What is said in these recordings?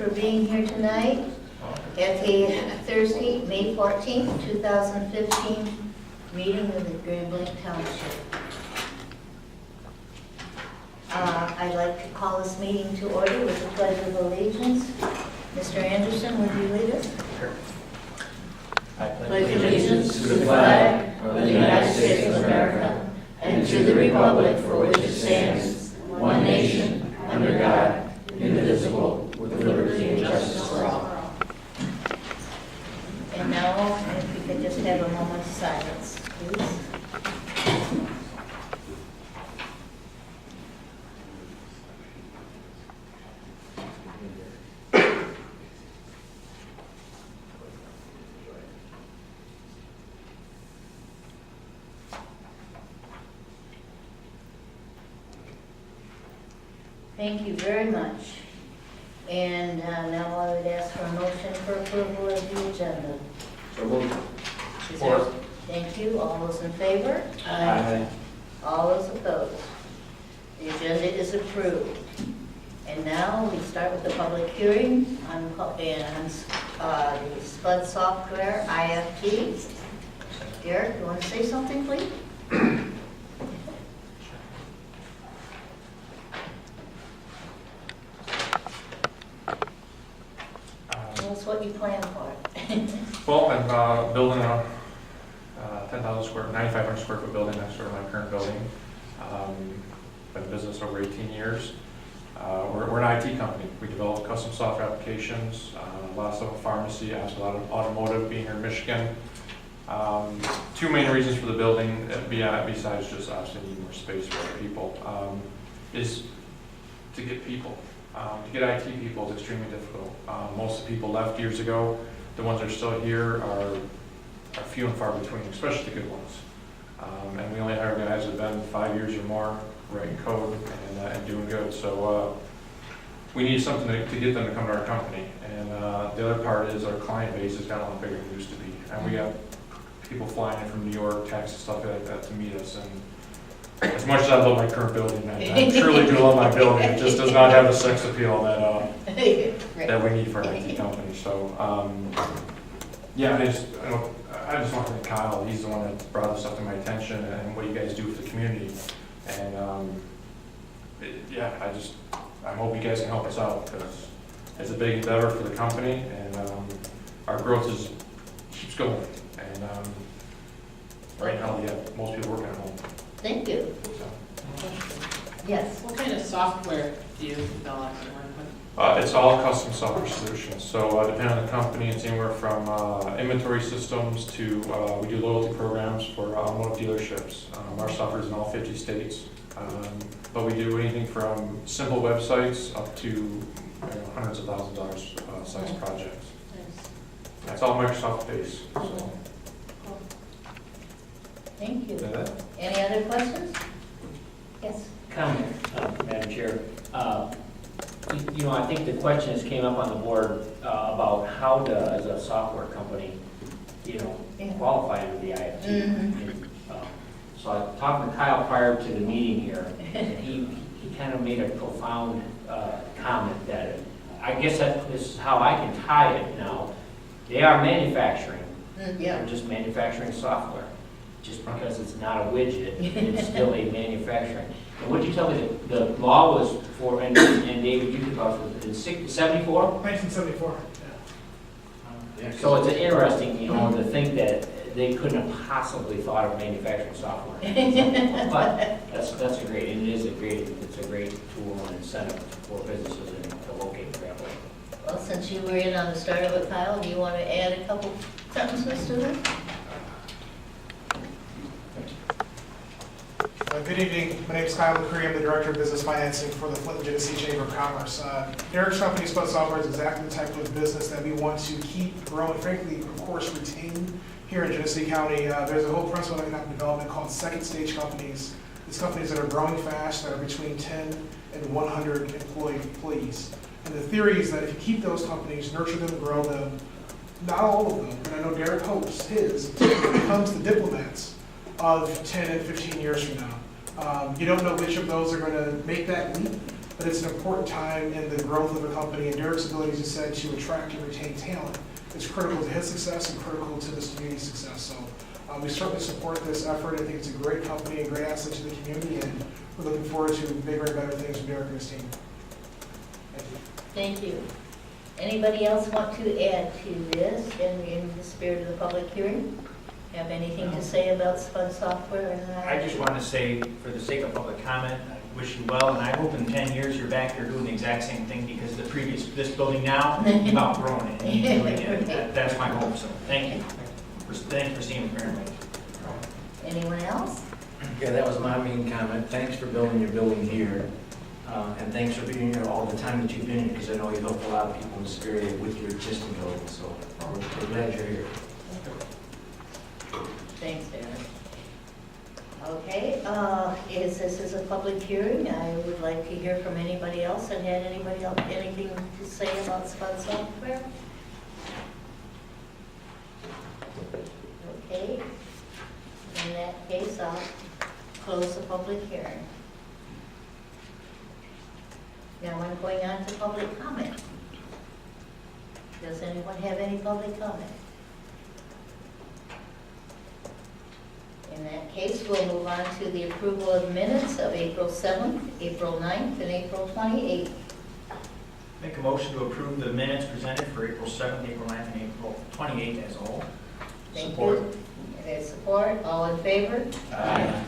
for being here tonight at the Thursday, May 14th, 2015 meeting of the Grand Blanc Township. I'd like to call this meeting to order with the Pledge of Allegiance. Mr. Anderson, would you lead us? Sure. I Pledge allegiance to the flag of the United States of America and to the republic for which it stands, one nation, under God, indivisible, with liberty and justice for all. And now, if we could just have a moment's silence, please. Thank you very much. And now I would ask for a motion for approval of the agenda. So moved. Support. Thank you. All those in favor? Aye. All those opposed? The agenda is approved. And now we start with the public hearing on the SPUD software, IFT. Derek, you want to say something, please? Tell us what you plan for. Well, I'm building a 9,500 square foot building next door to my current building. Been in business over 18 years. We're an IT company. We develop custom software applications, a lot of stuff in pharmacy, a lot of automotive, being here in Michigan. Two main reasons for the building, besides just obviously needing more space for other people, is to get people. To get IT people is extremely difficult. Most of the people left years ago. The ones that are still here are few and far between, especially the good ones. And we only hire guys that have been 5 years or more writing code and doing good. So we need something to get them to come to our company. And the other part is our client base has gotten a lot bigger than it used to be. And we got people flying in from New York, Texas, stuff like that to meet us. And as much as I love my current building, I truly do love my building. It just does not have the sex appeal that that we need for an IT company. So yeah, I just want to thank Kyle. He's the one that brought this up to my attention and what you guys do for the community. And I hope you guys can help us out because it's a big endeavor for the company and our growth keeps going. And right now, most people working at home. Thank you. So. Yes. What kind of software do you develop and work with? It's all custom software solutions. So depending on the company, it's anywhere from inventory systems to we do loyalty programs for automotive dealerships. Our software is in all 50 states. But we do anything from simple websites up to hundreds of thousands of dollars size projects. Yes. That's all Microsoft based. So. Thank you. Is that it? Any other questions? Yes. Comment, Madam Chair. I think the questions came up on the board about how does a software company, qualify under the IFT. Mm-hmm. So I talked to Kyle prior to the meeting here, and he kind of made a profound comment that I guess that this is how I can tie it now. They are manufacturing. Yeah. They're just manufacturing software. Just because it's not a widget, it's still a manufacturing. And would you tell me that the law was for, and David, you could talk to in 74? 1974, yeah. So it's interesting, to think that they couldn't have possibly thought of manufacturing software. But that's a great, it's a great tool and incentive for businesses and to locate travel. Well, since you were in on the start of it, Kyle, do you want to add a couple sentences to this? Good evening. My name is Kyle McCree. I'm the Director of Business Financing for the Flint and Genesee Chamber of Commerce. Derek's company, SPUD Software, is exactly the type of business that we want to keep growing, frankly, of course, retain here in Genesee County. There's a whole principle of economic development called second stage companies. These companies that are growing fast, that are between 10 and 100 employees. And the theory is that if you keep those companies, nurture them, grow them, not all of them, and I know Derek hopes his becomes the diplomats of 10 and 15 years from now. You don't know which of those are going to make that leap, but it's an important time in the growth of a company, and Derek's ability, as you said, to attract and retain talent is critical to his success and critical to this community's success. So we certainly support this effort. I think it's a great company, a great asset to the community, and we're looking forward to bigger and better things from Derek and his team. Thank you. Thank you. Anybody else want to add to this in the spirit of the public hearing? Have anything to say about Spud Software? I just want to say, for the sake of public comment, I wish you well, and I hope in 10 years you're back here doing the exact same thing, because this building now, you've outgrown it, and you're doing it. That's my hope, so thank you. Thanks for seeing the parent. Anyone else? Yeah, that was my main comment. Thanks for building your building here, and thanks for being here all the time that you've been here, because I know you've helped a lot of people in this area with your existing building, so we're glad you're here. Thanks, Darren. Okay, this is a public hearing. I would like to hear from anybody else that had anything to say about Spud Software. Okay, in that case, I'll close the public hearing. Now I'm going on to public comment. Does anyone have any public comment? In that case, we'll move on to the approval of minutes of April 7th, April 9th, and April 28th. Make a motion to approve the minutes presented for April 7th, April 9th, and April 28th as a whole. Thank Support. you. There's support. All in favor? Aye.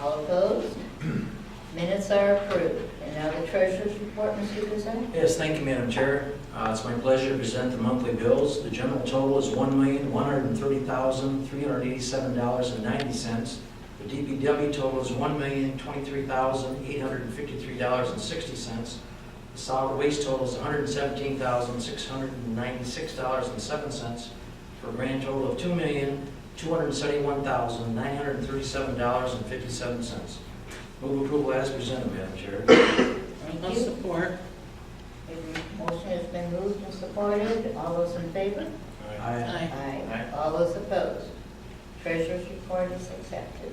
All opposed? Minutes are approved. And now the treasurer's report, Mr. Guzzo. Yes, thank you, Madam Chair. It's my pleasure to present the monthly bills. The general total is $1,130,387.90. The DPW total is $1,023,853.60. The solid waste total is $117,696.07, for a grand total of $2,271,937.57. Move approval as presented, Madam Chair. Thank I'll you. support. The motion has been moved and supported. All those in favor? Aye. Aye. All those opposed? Treasurer's report is accepted.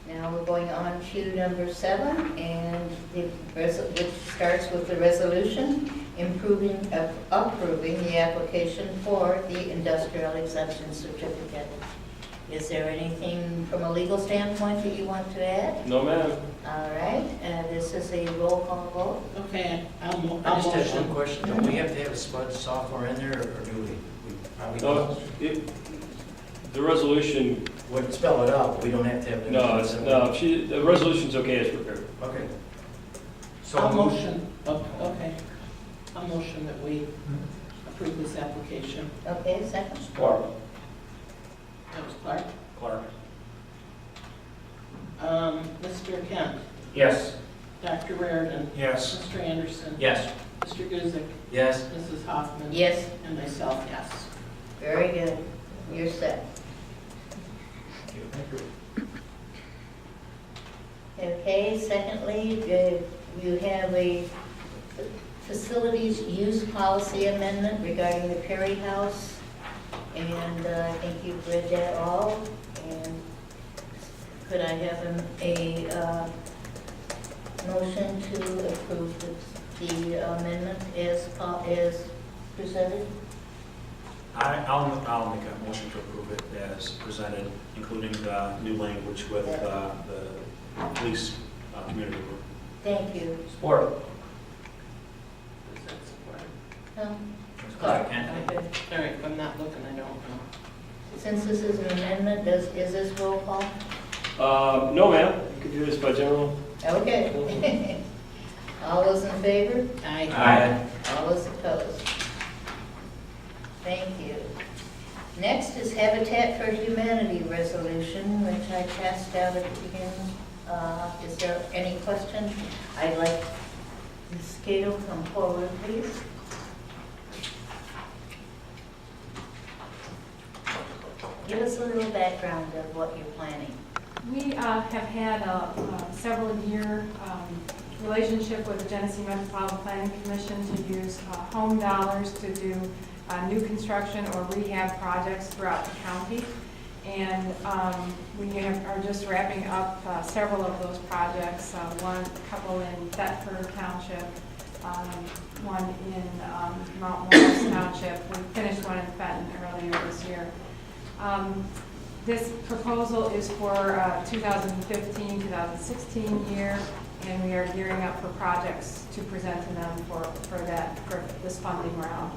Now we're going on to number 7, and which starts with the resolution approving the application for the industrial exemption certificate. Is there anything from a legal standpoint that you want to add? No, ma'am. All right, this is a roll call vote. Okay, I just have one question. Don't we have to have Spud Software in there, or do we? Probably No, don't. the resolution, Would spell it out, but we don't have to have the. the resolution's okay as prepared. Okay. I'll motion, okay. I'll motion that we approve this application. Okay, second. Support. That was Clark. Clark. Mr. Kent, Yes. Dr. Raridan, Yes. Mr. Anderson, Yes. Mr. Guzik, Yes. Mrs. Hoffman. Yes, And myself, yes. very good. You're set. Okay, secondly, you have a facilities use policy amendment regarding the Perry House, and I think you've read that all. And could I have a motion to approve the amendment as presented? I'll make a motion to approve it as presented, including the new language with the police community group. Thank you. Support. Is that support? Clark. Okay. All right, if I'm not looking, I don't know. Since this is an amendment, is this roll call? No, ma'am. You could do this by general. Okay. All those in favor? Aye. Aye. All those opposed? Thank you. Next is Habitat for Humanity resolution, which I passed out at the beginning. Is there any question? I'd like Ms. Cato to come forward, please. Give us a little background of what you're planning. We have had a several-year relationship with the Genesee Metropolitan Planning Commission to use home dollars to do new construction or rehab projects throughout the county. And are just wrapping up several of those projects, a couple in Thetford Township, one in Mount Morris Township. We finished one in Fenton earlier this year. This proposal is for 2015-2016 year, and we are gearing up for projects to present to them for this funding round.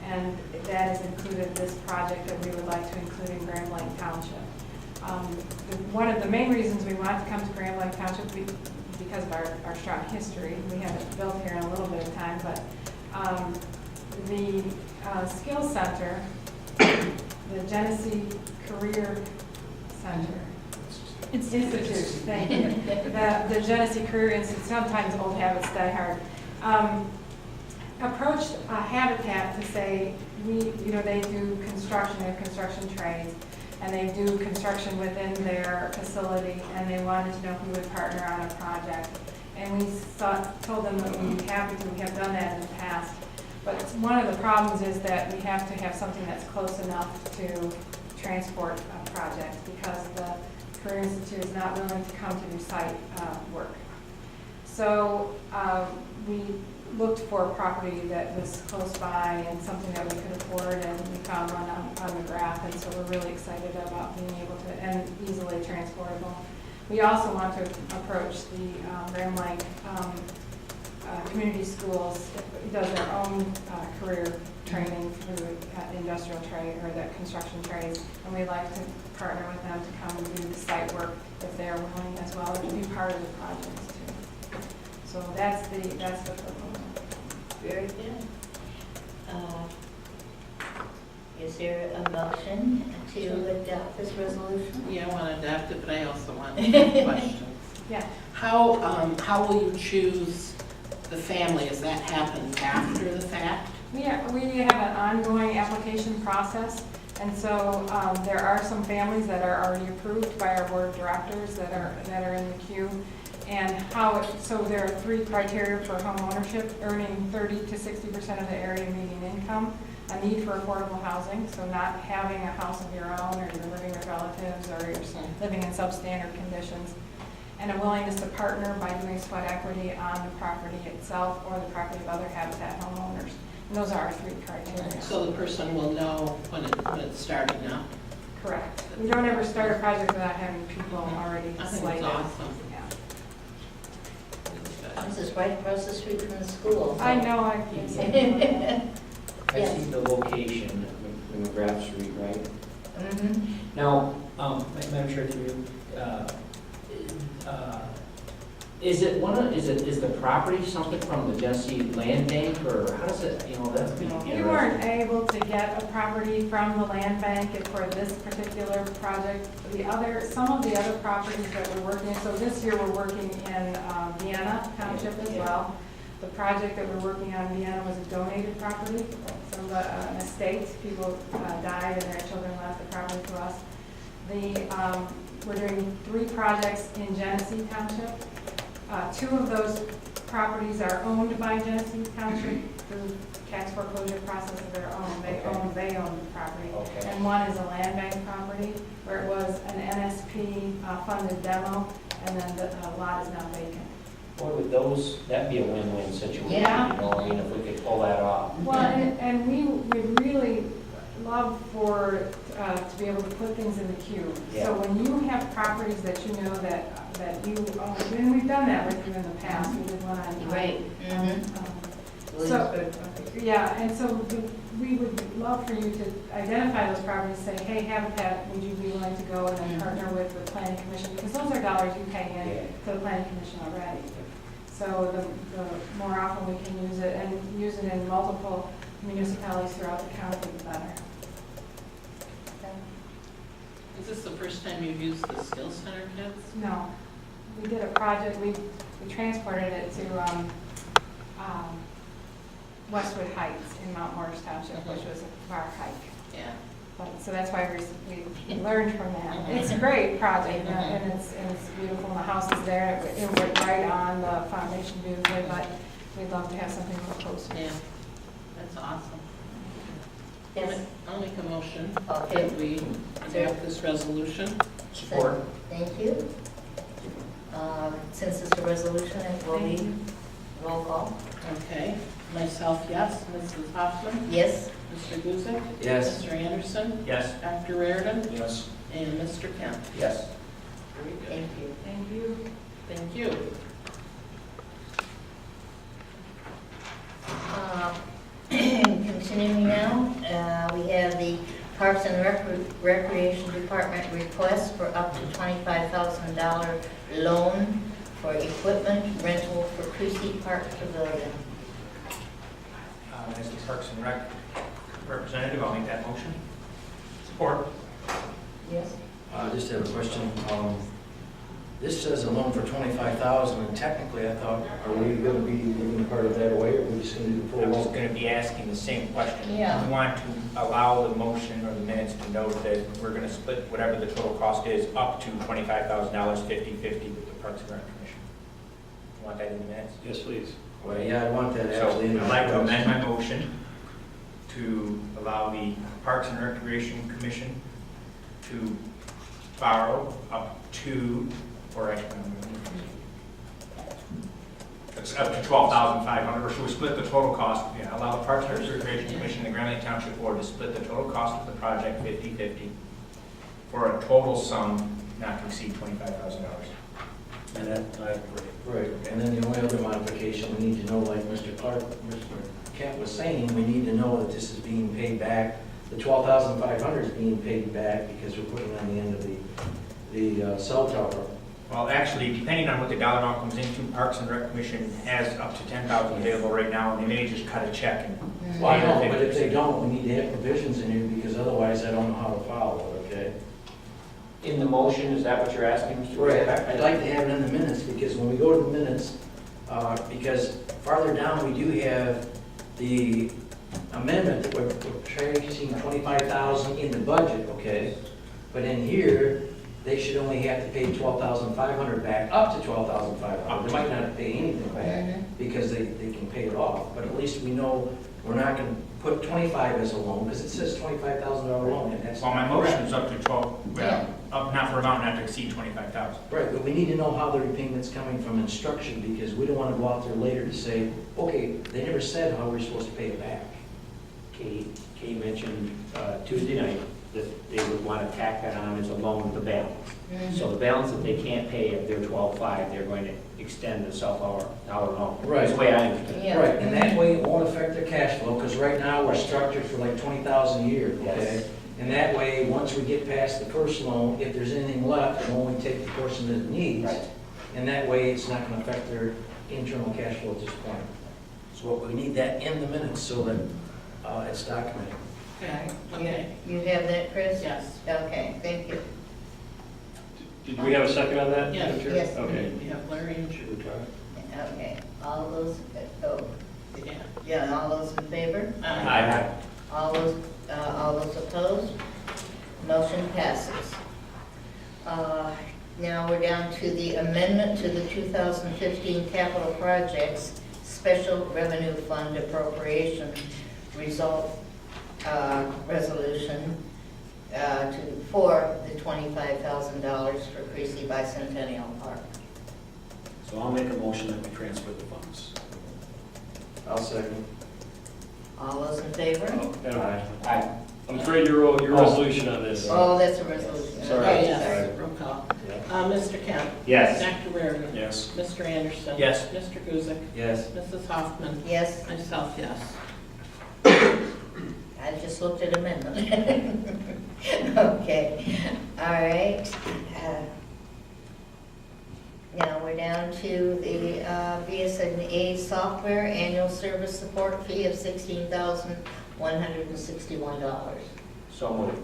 And that has included this project that we would like to include in Blanc Township. One of the main reasons we want to come to Blanc Township because of our strong history. We haven't built here in a little bit of time, but the Skills Center, the Genesee Career Center, Institute, thank you. The Genesee Career Institute, sometimes old habits die hard. Approached Habitat to say, they do construction, they have construction trades, and they do construction within their facility, and they wanted to know who would partner on a project. And we told them that we'd be happy to, we have done that in the past. But one of the problems is that we have to have something that's close enough to transport a project, because the Career Institute is not willing to come to do site work. So we looked for a property that was close by and something that we could afford, and we found one on the graph, and so we're really excited about being able to, and easily transportable. We also want to approach the Blanc community schools. It does their own career training through industrial trade or the construction trades, and we'd like to partner with them to come and do the site work if they're willing as well, or to be part of the projects too. So that's the proposal. Very good. Is there a motion to adopt this resolution? Yeah, I want to adopt it, but I also want questions. Yeah. How will you choose the family? Does that happen after the fact? We have an ongoing application process, and so there are some families that are already approved by our board of directors that are in the queue. And so there are 3 criteria for home ownership: earning 30 to 60% of the area median income, a need for affordable housing, so not having a house of your own, or you're living with relatives, or you're living in substandard conditions, and a willingness to partner by doing sweat equity on the property itself or the property of other Habitat homeowners. And those are our 3 criteria. So the person will know when it's starting up? Correct. We don't ever start a project without having people already I think slated. it's awesome. This is right across the street from the school. So. I know, I I see the location, McGrath Street, right? Mm-hmm. Now, Madam Chair, through you, is the property something from the Genesee Land Bank, or how does it, that's been We weren't able to get a property from the land bank for this particular project. Some of the other properties that we're working, so this year we're working in Vienna Township as well. The project that we're working on in Vienna was a donated property from an estate. People died and their children left the property to us. We're doing 3 projects in Genesee Township. 2 of those properties are owned by Genesee Township through tax foreclosure process of their own. They own the property. Okay. And one is a land bank property where it was an NSP funded demo, and then the lot is now vacant. Boy, would that'd be a win-win situation, Yeah. if we could pull that off. Well, and we would really love to be able to put things in the queue. Yeah. So when you have properties that you know that you own, and we've done that with you in the past, we did one on. Right. Yeah, and so we would love for you to identify those properties, say, hey, Habitat, would you be willing to go and then partner with the planning commission? Because those are dollars you pay in to the planning commission already. So the more often we can use it, and use it in multiple municipalities throughout the county, the better. Is this the first time you've used the Skills Center kids? No, we did a project, we transported it to Westwood Heights in Mount Morris Township, which was a far hike. Yeah. So that's why we learned from that. It's a great project, and it's beautiful, and the house is there. It went right on the foundation beautifully, but we'd love to have something more close. Yeah, that's awesome. Yes. I'll make a motion Okay. that we adopt this resolution. Support. Thank you. Since it's a resolution, it will be roll call. Okay, myself, yes. Mrs. Hoffman? Yes? Mr. Guzik? Yes. Mr. Anderson? Yes. Dr. Reardon? Yes. And Mr. Kemp? Yes. Very good. Thank you. Thank you. Thank you. Continuing now, we have the Parks and Recreation Department request for up to $25,000 loan for equipment rental for Creasy Park Pavilion. As the Parks and Rec representative, I'll make that motion. Support. Yes? I just have a question. This says a loan for $25,000, and technically I thought, are we gonna be giving part of that away, or are we just gonna do the full I was loan? going to be asking the same question. Yeah. We want to allow the motion or the minutes to note that we're going to split whatever the total cost is up to $25,000, 50/50 with the Parks and Rec Commission. You want that in the minutes? Yes, please. Well, yeah, I want that So actually in the. I'd like to amend my motion to allow the Parks and Recreation Commission to borrow up to, or actually, it's up to $12,500, or should we split the total cost? Yeah, allow the Parks and Recreation Commission and the Grand Lake Township Board to split the total cost of the project 50/50 for a total sum not to exceed $25,000. And that, I agree. Right, and then the only other modification, we need to know, like Mr. Kent was saying, we need to know that this is being paid back. The $12,500 is being paid back because we're putting on the end of the cell tower. Well, actually, depending on what the dollar amount comes into, Parks and Rec Commission has up to $10,000 available right now, and they may just cut a check and. Well, I know, but if they don't, we need to have provisions in here, because otherwise I don't know how to follow it, okay? In the motion, is that what you're asking, Mr. Right, Ray? I'd like to have it in the minutes, because when we go to the minutes, because farther down, we do have the amendment that we're tracing 25,000 in the budget, okay? But in here, they should only have to pay 12,500 back, up to 12,500. They might not pay anything back, because they can pay it off. But at least we know we're not gonna put 25 as a loan, because it says $25,000 loan, and that's. Well, my not motion correct. is up to 12, well, up, not for amount not to exceed 25,000. Right, but we need to know how the repayment's coming from instruction, because we don't want to go out there later to say, okay, they never said how we're supposed to pay it back. Kay mentioned Tuesday night that they would want to tack that on as a loan, the balance. So the balance that they can't pay, if they're 12.5, they're going to extend the $12 loan. Right. That's the way I understand it. Yeah. Right, and that way it won't affect their cash flow, because right now we're structured for like 20,000 a year, okay? Yes. And that way, once we get past the first loan, if there's anything left, we'll only take the portion that it needs. Right. And that way, it's not gonna affect their internal cash flow at this point. So we need that in the minutes so that it's documented. Okay, okay. You have that, Chris? Yes. Okay, thank you. Did we have a second on that? Yes. Madam Chair? Yes. Okay. We have Larry and Jude. Okay, all those, oh, Yeah. yeah, all those in favor? Aye. All those opposed? Motion passes. Now we're down to the amendment to the 2015 capital projects special revenue fund appropriation resolution for the $25,000 for Creasy Bicentennial Park. So I'll make a motion that we transfer the funds. I'll second. All those in favor? Aye. I'm afraid your resolution on this. Oh, that's a resolution. Sorry. Okay, Yes, roll call. Mr. Kemp? Yes. Dr. Reardon? Yes. Mr. Anderson? Yes. Mr. Guzik? Yes. Mrs. Hoffman? Yes, Myself, yes. I just looked at amendment. Okay, all right. Now we're down to the BSNA software annual service support fee of $16,161. So moved.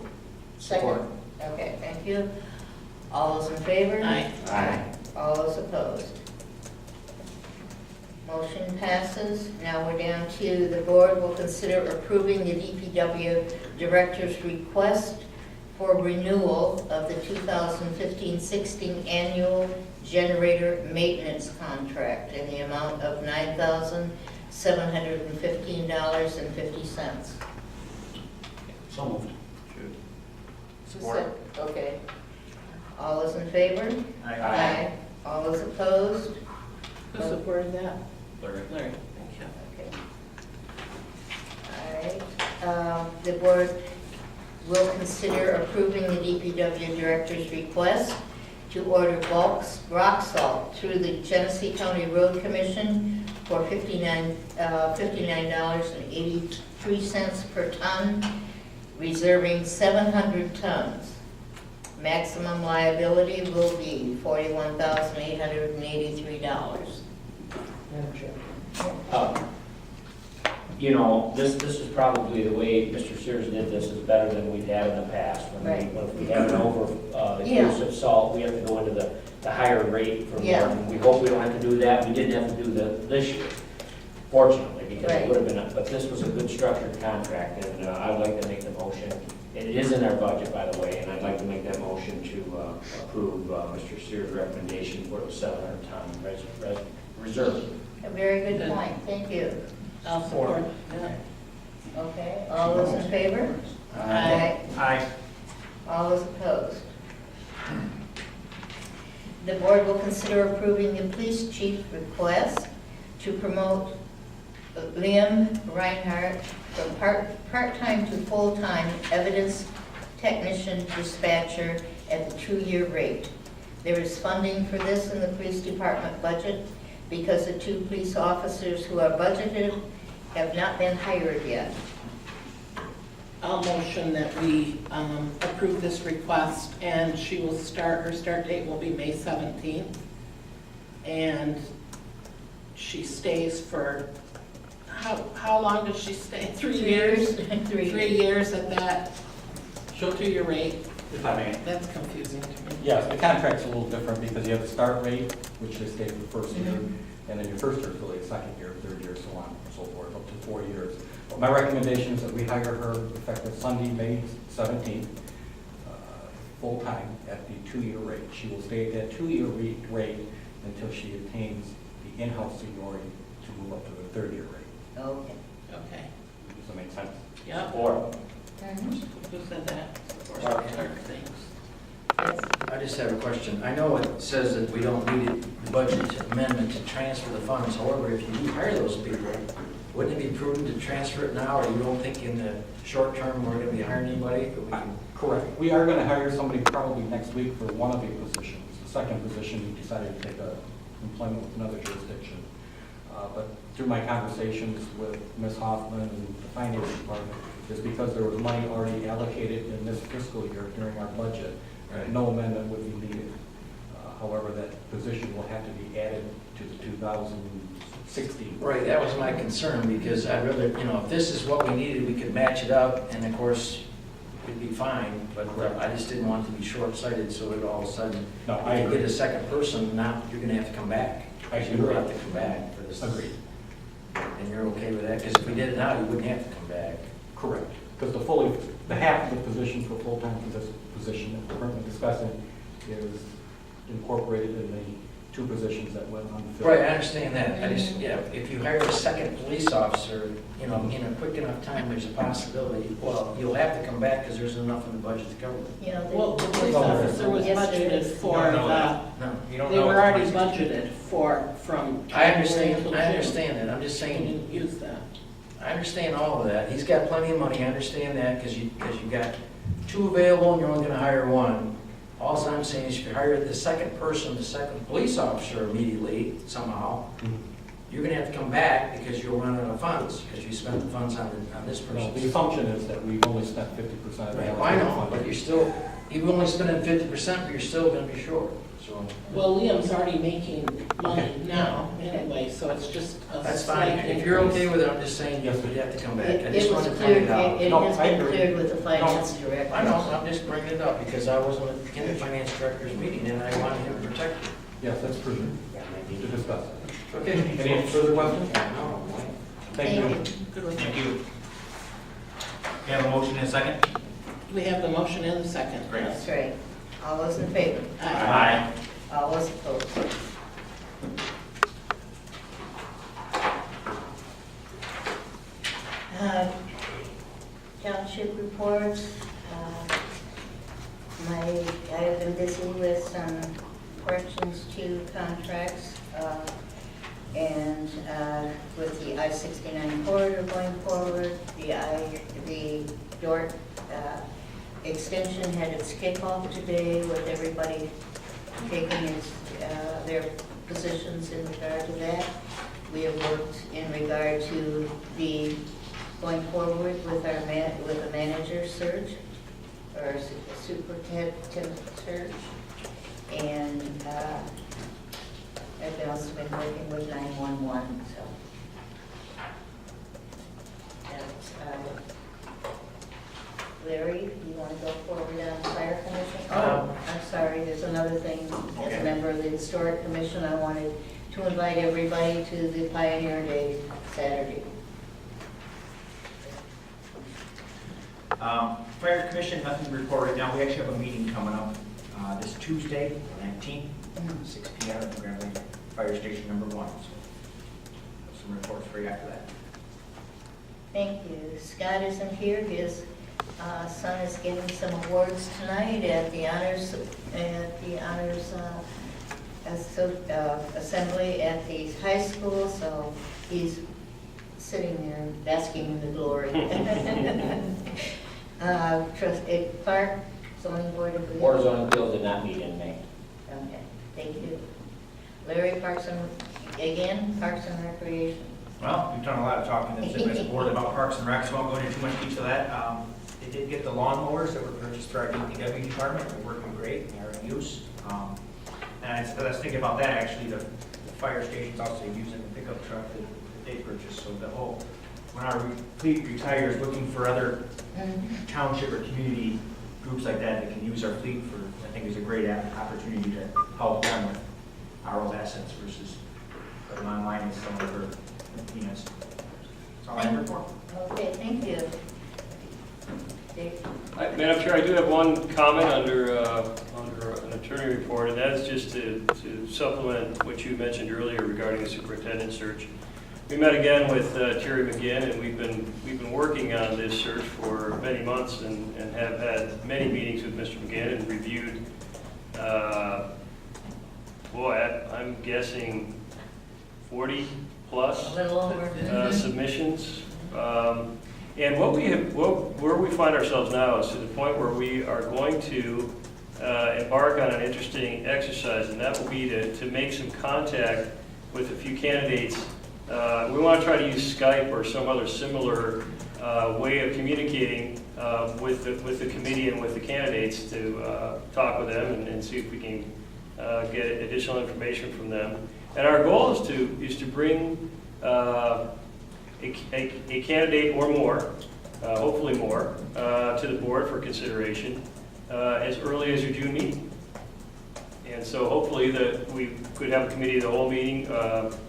Second. Okay, thank you. All those in favor? Aye. Aye. All those opposed? Motion passes. Now we're down to the board will consider approving the DPW director's request for renewal of the 2015-16 annual generator maintenance contract in the amount of $9,715.50. So moved. Support. Okay. All those in favor? Aye. All those opposed? Who supported that? Larry. Larry, thank you. Okay. All right. The board will consider approving the DPW director's request to order bulk rock salt through the Genesee County Road Commission for $59.83 per ton, reserving 700 tons. Maximum liability will be $41,883. You know, this is probably the way Mr. Sears did this is better than we've had in the past. Right. When we have an over, the Yeah. use of salt, we have to go into the higher rate for more. Yeah. And we hope we don't have to do that. We didn't have to do this year, fortunately, because Right. it would have been, but this was a good structured contract, and I'd like to make the motion. It is in our budget, by the way, and I'd like to make that motion to approve Mr. Sears' recommendation for the 700-ton reserve. A very good point, thank you. I'll support that. Okay, all those in favor? Aye. Aye. All those opposed? The board will consider approving the police chief request to promote Liam Reinhardt from part-time to full-time evidence technician dispatcher at the 2-year rate. There is funding for this in the police department budget because the 2 police officers who are budgeted have not been hired yet. I'll motion that we approve this request, and her start date will be May 17th. And she stays for, how long does she stay? 3 years? 3 3 years at that, she'll do your rate. If I may. That's confusing to me. Yes, the contract's a little different because you have the start rate, which they stay for the first year, and then your first year, affiliate, second year, third year, so on and so forth, up to 4 years. But my recommendation is that we hire her effective Sunday, May 17th, full-time at the 2-year rate. She will stay at that 2-year rate until she attains the in-house seniority to move up to the 3rd-year rate. Okay. Okay. Does that make sense? Yep. Or, Who said that? Support. Clerk, thanks. I just have a question. I know it says that we don't need the budget amendment to transfer the funds. However, if you do hire those people, wouldn't it be prudent to transfer it now, or you don't think in the short term we're going to be hiring anybody? But we can- Correct. We are going to hire somebody probably next week for one of the positions. The second position, we decided to take employment with another jurisdiction. But through my conversations with Ms. Hoffman and the finance department, is because there was money already allocated in this fiscal year during our budget, no amendment would be needed. However, that position will have to be added to the 2016. Right, that was my concern, because I'd rather, if this is what we needed, we could match it up, and of course, we'd be fine, but I just didn't want to be short-sighted, so it all of a sudden, No, I if you agree. get a second person, now you're gonna have to come back. I You will have to come back for this. Agreed. And you're okay with that? Because if we did it now, you wouldn't have to come back. Correct. Because the half of the position for full-time for this position that we're currently discussing is incorporated in the 2 positions that went unfilled. Right, I understand that. I just, if you hire a second police officer, in a quick enough time, there's a possibility, well, you'll have to come back because there's enough in the budget to cover it. Well, the police officer was Yes, there budgeted is. for You don't know the, No, You don't they know were what the already price is. budgeted from. I understand January till that. I'm just June. We saying, didn't use that. I understand all of that. He's got plenty of money, I understand that, because you've got 2 available and you're only gonna hire 1. All I'm saying is if you hire the second person, the second police officer immediately, somehow, you're gonna have to come back because you'll run out of funds, because you spent the funds on this No, the person. assumption is that we've only spent 50% of the Right, I know, but you're still, you've only spent 50%, but you're still gonna be short, so. Well, Liam's already making money now anyway, so it's just a That's slight fine. If you're okay increase. with it, I'm just saying, yes, we'd have to come back. I It just was wanted to cleared, point it out. it No, has I been agree. cleared with the finance director. I know, I'm just bringing it up because I wasn't in the finance director's meeting and I wanted him protected. Yes, that's prudent to discuss. Okay. Any further questions? Thank you. Good with Thank that. you. You have a motion and a second? We have the motion and the second. Great. That's right. All those in favor? Aye. All those opposed? Township reports. I've been busy with some corrections to contracts, and with the I-69 corridor going forward, the York extension had its kickoff today with everybody taking their positions in regard to that. We have worked in regard to the going forward with our with a manager search or a superintendent search, and I've also been working with 911. So that's, Larry, you want to go forward on the fire commission? Oh, I'm sorry, there's another thing. As a member of the historic commission, I wanted to invite everybody to the Pioneer Day Saturday. Fire Commission, nothing to report right now. We actually have a meeting coming up this Tuesday, the 19th, 6 p.m. at the Grand Lake Fire Station number 1. So some reports for you after that. Thank you. Scott isn't here. His son is getting some awards tonight at the honors assembly at the high school. So he's sitting there basking in the glory. Clark, zoning board of Board of Zoning Appeals did not meet in May. Okay, thank you. Larry, Parks and Recreation. Well, we've done a lot of talking as a board about Parks and Rec, so I won't go into too much detail of that. They did get the lawnmowers that were purchased through our DPW department. They're working great, they're in use. And as I was thinking about that, actually, the fire station's also using the pickup truck that they purchased. So when our fleet retires, looking for other township or community groups like that can use our fleet for, I think is a great opportunity to help them with our old assets versus putting them online with some of their units. That's all I have to report. Okay, thank you. Dave? Madam Chair, I do have one comment under an attorney report, and that is just to supplement what you mentioned earlier regarding the superintendent search. We met again with Terry McGinn, and we've been working on this search for many months and have had many meetings with Mr. McGinn and reviewed, I'm guessing 40 plus A little over. submissions. And where we find ourselves now is to the point where we are going to embark on an interesting exercise, and that will be to make some contact with a few candidates. We want to try to use Skype or some other similar way of communicating with the committee and with the candidates to talk with them and see if we can get additional information from them. And our goal is to bring a candidate or more, hopefully more, to the board for consideration as early as your June meeting. And so hopefully that we could have a committee of the whole meeting,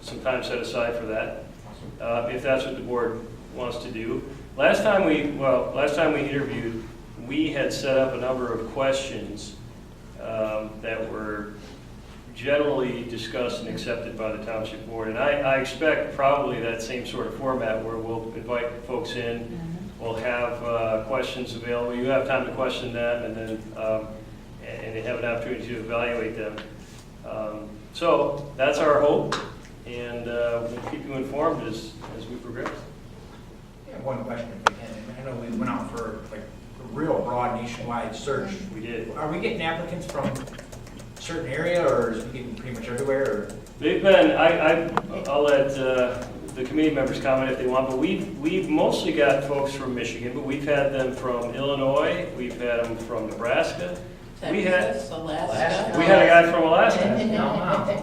some time set aside for that, if that's what the board wants to do. Last time we interviewed, we had set up a number of questions that were generally discussed and accepted by the township board. And I expect probably that same sort of format where we'll invite folks in, we'll have questions available. You have time to question them, and then and they have an opportunity to evaluate them. So that's our hope, and we'll keep you informed as we progress. Yeah, one question if I can. I know we went out for like a real broad nationwide search. We did. Are we getting applicants from a certain area, or is it getting pretty much everywhere? Or? They've been, I'll let the committee members comment if they want, but we've mostly got folks from Michigan, but we've had them from Illinois, we've had them from Nebraska. We had a guy from Alaska.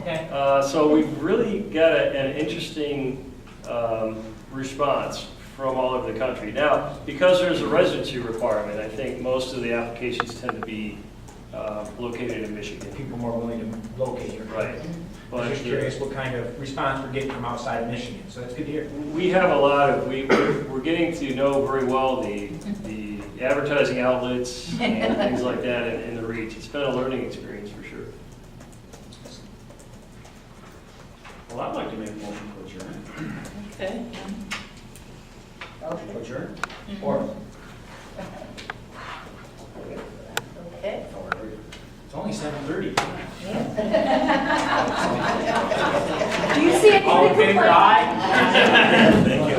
Okay. So we've really got an interesting response from all over the country. Now, because there's a residency requirement, I think most of the applications tend to be located in Michigan. People more willing to locate here. Right. I was just curious what kind of response we're getting from outside of Michigan, so that's good to hear. We have a lot of, we're getting to know very well the advertising outlets and things like that in the reach. It's been a learning experience for sure. Well, I'd like to make a motion to adjourn. Okay. Okay. Adjourn? Or 7:30. Do you see any All in favor, aye?